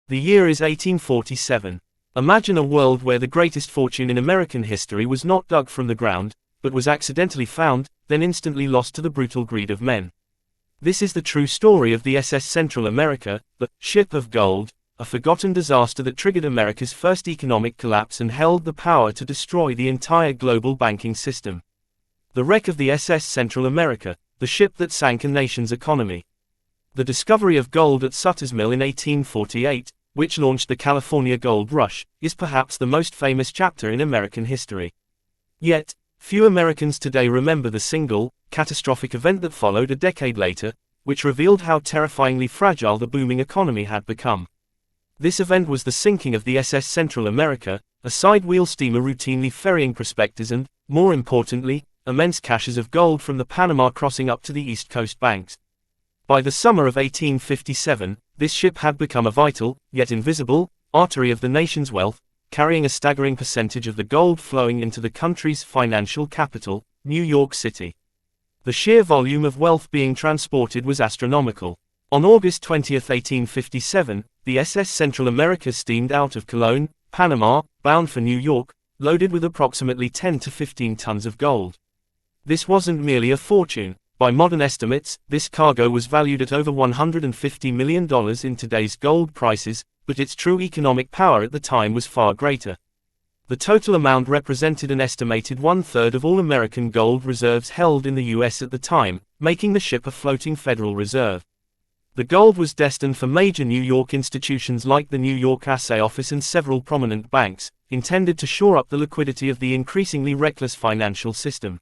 The year is 1847. Imagine a world where the greatest fortune in American history was not dug from the ground, but was accidentally found, then instantly lost to the brutal greed of men. This is the true story of the SS Central America, the Ship of Gold, a forgotten disaster that triggered America's first economic collapse and held the power to destroy the entire global banking system. The wreck of the SS Central America, the ship that sank a nation's economy. The discovery of gold at Sutter's Mill in 1848, which launched the California Gold Rush, is perhaps the most famous chapter in American history. Yet, few Americans today remember the single, catastrophic event that followed a decade later, which revealed how terrifyingly fragile the booming economy had become. This event was the sinking of the SS Central America, a side-wheel steamer routinely ferrying prospectors and, more importantly, immense caches of gold from the Panama crossing up to the East Coast banks. By the summer of 1857, this ship had become a vital, yet invisible, artery of the nation's wealth, carrying a staggering percentage of the gold flowing into the country's financial capital, New York City. The sheer volume of wealth being transported was astronomical. On August 20, 1857, the SS Central America steamed out of Cologne, Panama, bound for New York, loaded with approximately 10 to 15 tons of gold. This wasn't merely a fortune. By modern estimates, this cargo was valued at over $150 million in today's gold prices, but its true economic power at the time was far greater. The total amount represented an estimated one-third of all American gold reserves held in the U.S. at the time, making the ship a floating Federal Reserve. The gold was destined for major New York institutions like the New York Assay Office and several prominent banks, intended to shore up the liquidity of the increasingly reckless financial system.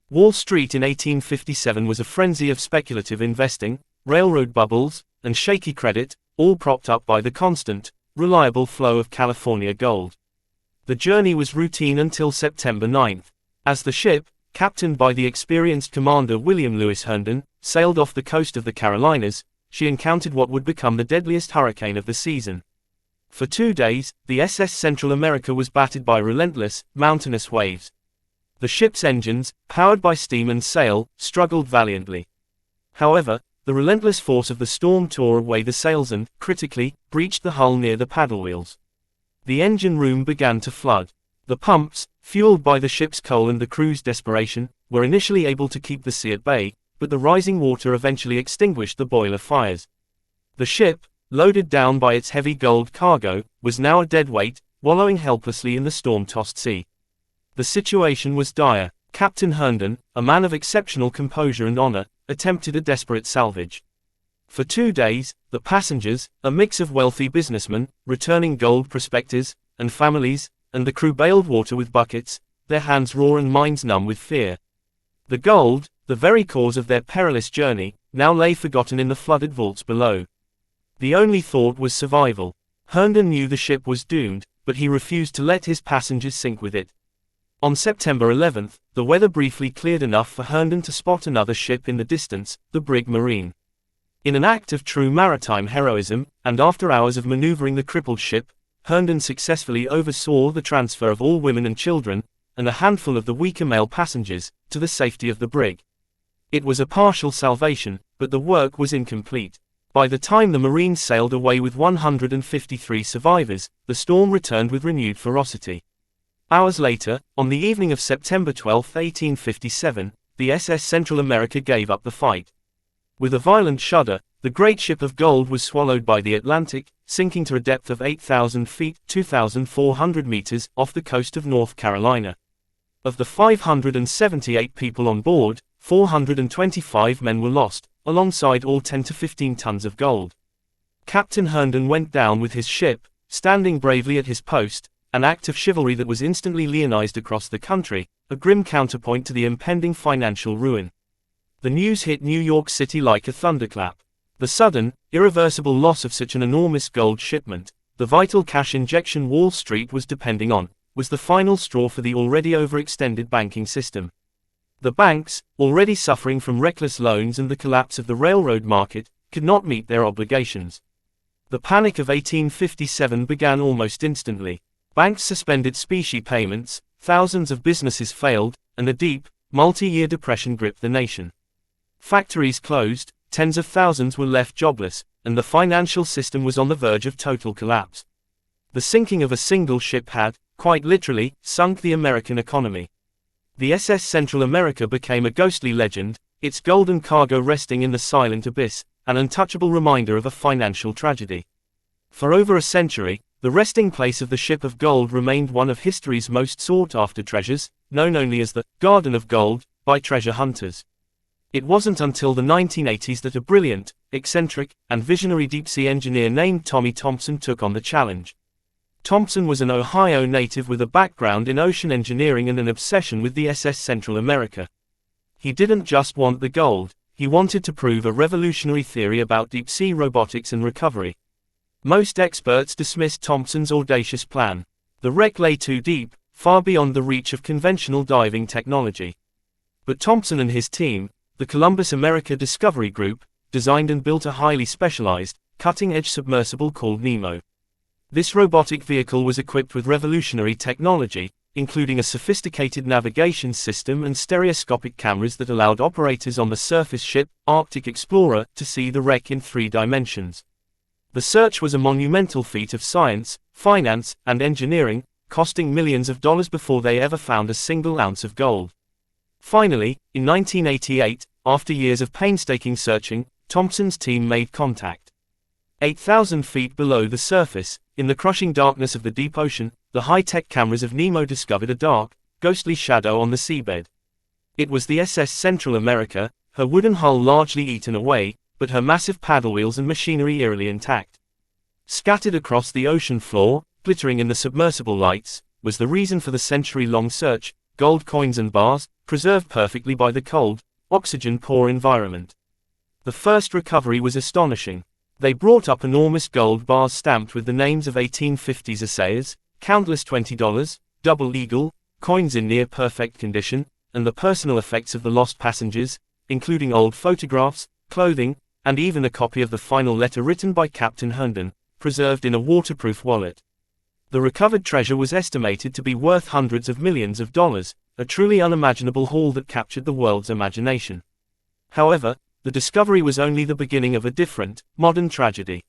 Wall Street in 1857 was a frenzy of speculative investing, railroad bubbles, and shaky credit, all propped up by the constant, reliable flow of California gold. The journey was routine until September 9. As the ship, captained by the experienced commander William Lewis Herndon, sailed off the coast of the Carolinas, she encountered what would become the deadliest hurricane of the season. For 2 days, the SS Central America was battered by relentless, mountainous waves. The ship's engines, powered by steam and sail, struggled valiantly. However, the relentless force of the storm tore away the sails and, critically, breached the hull near the paddle wheels. The engine room began to flood. The pumps, fueled by the ship's coal and the crew's desperation, were initially able to keep the sea at bay, but the rising water eventually extinguished the boiler fires. The ship, loaded down by its heavy gold cargo, was now a dead weight, wallowing helplessly in the storm-tossed sea. The situation was dire. Captain Herndon, a man of exceptional composure and honor, attempted a desperate salvage. For 2 days, the passengers, a mix of wealthy businessmen, returning gold prospectors, and families, and the crew bailed water with buckets, their hands raw and minds numb with fear. The gold, the very cause of their perilous journey, now lay forgotten in the flooded vaults below. The only thought was survival. Herndon knew the ship was doomed, but he refused to let his passengers sink with it. On September 11, the weather briefly cleared enough for Herndon to spot another ship in the distance, the brig Marine. In an act of true maritime heroism, and after hours of maneuvering the crippled ship, Herndon successfully oversaw the transfer of all women and children, and a handful of the weaker male passengers, to the safety of the brig. It was a partial salvation, but the work was incomplete. By the time the Marine sailed away with 153 survivors, the storm returned with renewed ferocity. Hours later, on the evening of September 12, 1857, the SS Central America gave up the fight. With a violent shudder, the great ship of gold was swallowed by the Atlantic, sinking to a depth of 8,000 feet (2,400 meters) off the coast of North Carolina. Of the 578 people on board, 425 men were lost, alongside all 10 to 15 tons of gold. Captain Herndon went down with his ship, standing bravely at his post, an act of chivalry that was instantly leonized across the country, a grim counterpoint to the impending financial ruin. The news hit New York City like a thunderclap. The sudden, irreversible loss of such an enormous gold shipment, the vital cash injection Wall Street was depending on, was the final straw for the already overextended banking system. The banks, already suffering from reckless loans and the collapse of the railroad market, could not meet their obligations. The panic of 1857 began almost instantly. Banks suspended specie payments, thousands of businesses failed, and a deep, multi-year depression gripped the nation. Factories closed, tens of thousands were left jobless, and the financial system was on the verge of total collapse. The sinking of a single ship had, quite literally, sunk the American economy. The SS Central America became a ghostly legend, its golden cargo resting in the silent abyss, an untouchable reminder of a financial tragedy. For over a century, the resting place of the Ship of Gold remained one of history's most sought-after treasures, known only as the Garden of Gold by treasure hunters. It wasn't until the 1980s that a brilliant, eccentric, and visionary deep-sea engineer named Tommy Thompson took on the challenge. Thompson was an Ohio native with a background in ocean engineering and an obsession with the SS Central America. He didn't just want the gold, he wanted to prove a revolutionary theory about deep-sea robotics and recovery. Most experts dismissed Thompson's audacious plan. The wreck lay too deep, far beyond the reach of conventional diving technology. But Thompson and his team, the Columbus America Discovery Group, designed and built a highly specialized, cutting-edge submersible called Nemo. This robotic vehicle was equipped with revolutionary technology, including a sophisticated navigation system and stereoscopic cameras that allowed operators on the surface ship, Arctic Explorer, to see the wreck in 3 dimensions. The search was a monumental feat of science, finance, and engineering, costing millions of dollars before they ever found a single ounce of gold. Finally, in 1988, after years of painstaking searching, Thompson's team made contact. 8,000 feet below the surface, in the crushing darkness of the deep ocean, the high-tech cameras of Nemo discovered a dark, ghostly shadow on the seabed. It was the SS Central America, her wooden hull largely eaten away, but her massive paddle wheels and machinery eerily intact. Scattered across the ocean floor, glittering in the submersible lights, was the reason for the century-long search: gold coins and bars, preserved perfectly by the cold, oxygen-poor environment. The first recovery was astonishing. They brought up enormous gold bars stamped with the names of 1850s assayers, countless $20, double eagle, coins in near-perfect condition, and the personal effects of the lost passengers, including old photographs, clothing, and even a copy of the final letter written by Captain Herndon, preserved in a waterproof wallet. The recovered treasure was estimated to be worth hundreds of millions of dollars, a truly unimaginable haul that captured the world's imagination. However, the discovery was only the beginning of a different, modern tragedy.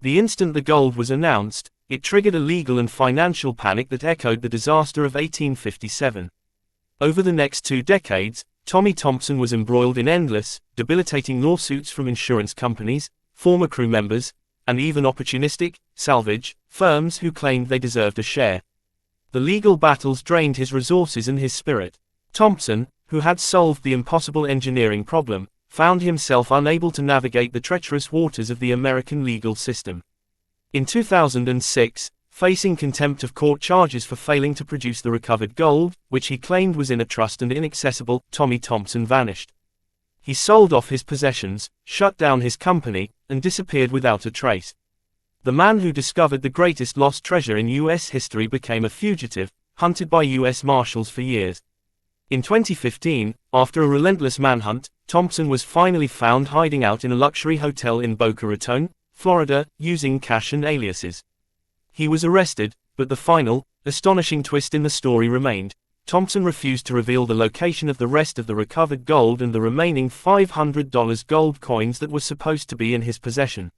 The instant the gold was announced, it triggered a legal and financial panic that echoed the disaster of 1857. Over the next 2 decades, Tommy Thompson was embroiled in endless, debilitating lawsuits from insurance companies, former crew members, and even opportunistic, salvage, firms who claimed they deserved a share. The legal battles drained his resources and his spirit. Thompson, who had solved the impossible engineering problem, found himself unable to navigate the treacherous waters of the American legal system. In 2006, facing contempt of court charges for failing to produce the recovered gold, which he claimed was in a trust and inaccessible, Tommy Thompson vanished. He sold off his possessions, shut down his company, and disappeared without a trace. The man who discovered the greatest lost treasure in U.S. history became a fugitive, hunted by U.S. Marshals for years. In 2015, after a relentless manhunt, Thompson was finally found hiding out in a luxury hotel in Boca Raton, Florida, using cash and aliases. He was arrested, but the final, astonishing twist in the story remained. Thompson refused to reveal the location of the rest of the recovered gold and the remaining $500 gold coins that were supposed to be in his possession.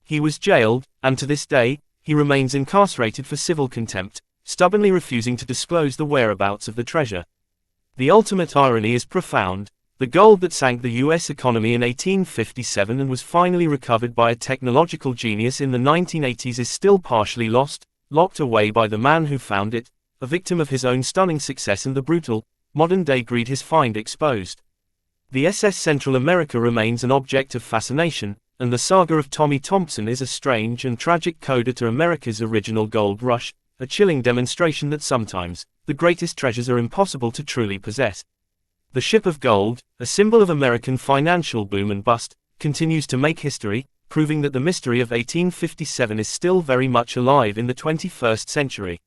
He was jailed, and to this day, he remains incarcerated for civil contempt, stubbornly refusing to disclose the whereabouts of the treasure. The ultimate irony is profound. The gold that sank the U.S. economy in 1857 and was finally recovered by a technological genius in the 1980s is still partially lost, locked away by the man who found it, a victim of his own stunning success and the brutal, modern-day greed his find exposed. The SS Central America remains an object of fascination, and the saga of Tommy Thompson is a strange and tragic coda to America's original gold rush, a chilling demonstration that sometimes, the greatest treasures are impossible to truly possess. The Ship of Gold, a symbol of American financial boom and bust, continues to make history, proving that the mystery of 1857 is still very much alive in the 21st century.